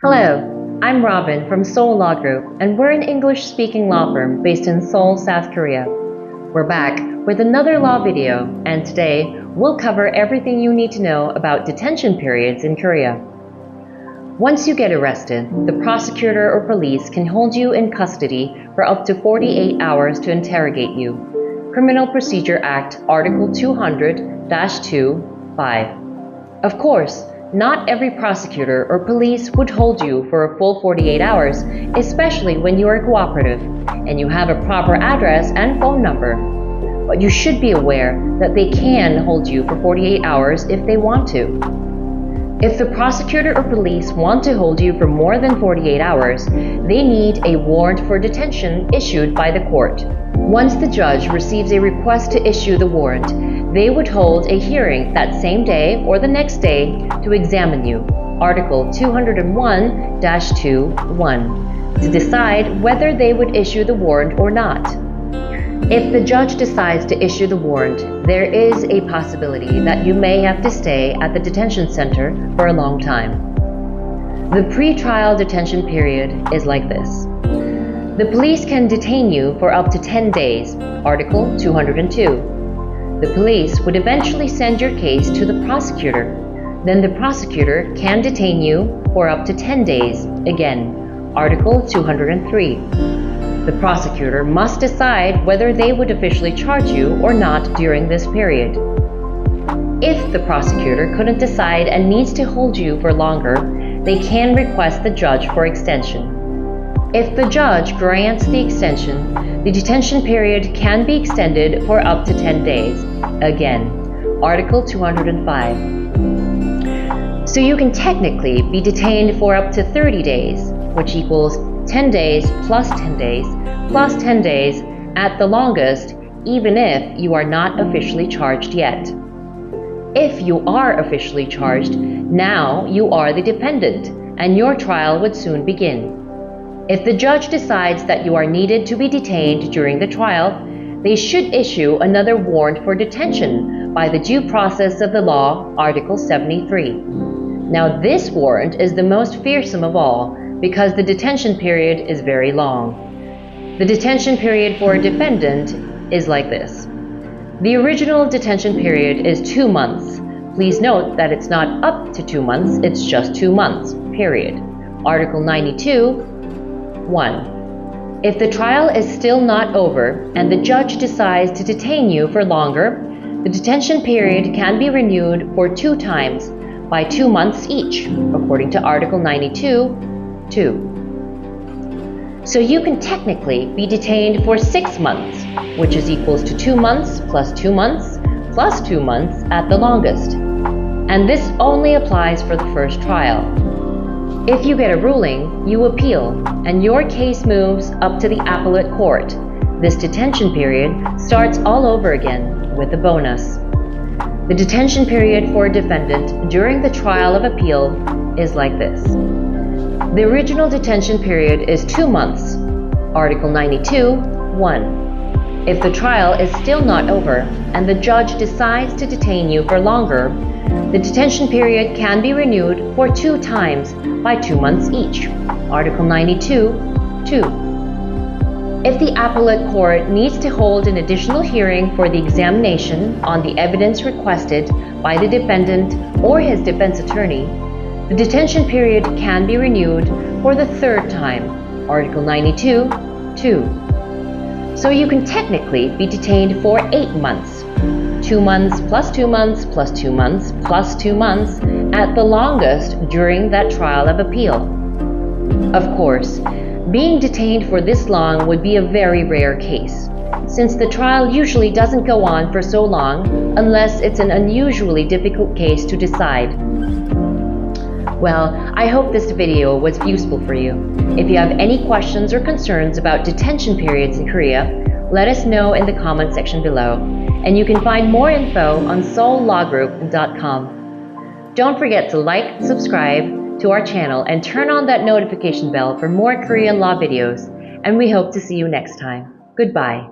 Hello, I'm Robin from Seoul Law Group, and we're an English-speaking law firm based in Seoul, South Korea. We're back with another law video, and today we'll cover everything you need to know about detention periods in Korea. Once you get arrested, the prosecutor or police can hold you in custody for up to 48 hours to interrogate you. Criminal Procedure Act Article 200-2(5). Of course, not every prosecutor or police would hold you for a full 48 hours, especially when you are cooperative and you have a proper address and phone number. But you should be aware that they can hold you for 48 hours if they want to. If the prosecutor or police want to hold you for more than 48 hours, they need a warrant for detention issued by the court. Once the judge receives a request to issue the warrant, they would hold a hearing that same day or the next day to examine you, Article 201-2(1), to decide whether they would issue the warrant or not. If the judge decides to issue the warrant, there is a possibility that you may have to stay at the detention center for a long time. The pre-trial detention period is like this. The police can detain you for up to 10 days, Article 202. The police would eventually send your case to the prosecutor. Then the prosecutor can detain you for up to 10 days, again, Article 203. The prosecutor must decide whether they would officially charge you or not during this period. If the prosecutor couldn't decide and needs to hold you for longer, they can request the judge for extension. If the judge grants the extension, the detention period can be extended for up to 10 days. Again, Article 205. So you can technically be detained for up to 30 days, which equals 10 days plus 10 days plus 10 days at the longest, even if you are not officially charged yet. If you are officially charged, now you are the defendant, and your trial would soon begin. If the judge decides that you are needed to be detained during the trial, they should issue another warrant for detention by the Due Process of the Law, Article 73. Now this warrant is the most fearsome of all because the detention period is very long. The detention period for a defendant is like this. The original detention period is 2 months. Please note that it's not up to 2 months, it's just 2 months, period. Article 92. 1. If the trial is still not over and the judge decides to detain you for longer, the detention period can be renewed for 2 times by 2 months each, according to Article 92(2). So you can technically be detained for 6 months, which is equals to 2 months plus 2 months plus 2 months at the longest. And this only applies for the first trial. If you get a ruling, you appeal, and your case moves up to the appellate court. This detention period starts all over again with a bonus. The detention period for a defendant during the trial of appeal is like this. The original detention period is 2 months, Article 92(1). If the trial is still not over and the judge decides to detain you for longer, the detention period can be renewed for 2 times by 2 months each, Article 92(2). If the appellate court needs to hold an additional hearing for the examination on the evidence requested by the defendant or his defense attorney, the detention period can be renewed for the 3rd time, Article 92(2). So you can technically be detained for 8 months. 2 months plus 2 months plus 2 months plus 2 months at the longest during that trial of appeal. Of course, being detained for this long would be a very rare case, since the trial usually doesn't go on for so long unless it's an unusually difficult case to decide. Well, I hope this video was useful for you. If you have any questions or concerns about detention periods in Korea, let us know in the comment section below. And you can find more info on SeoulLawGroup.com. Don't forget to like, subscribe to our channel, and turn on that notification bell for more Korean law videos. And we hope to see you next time. Goodbye.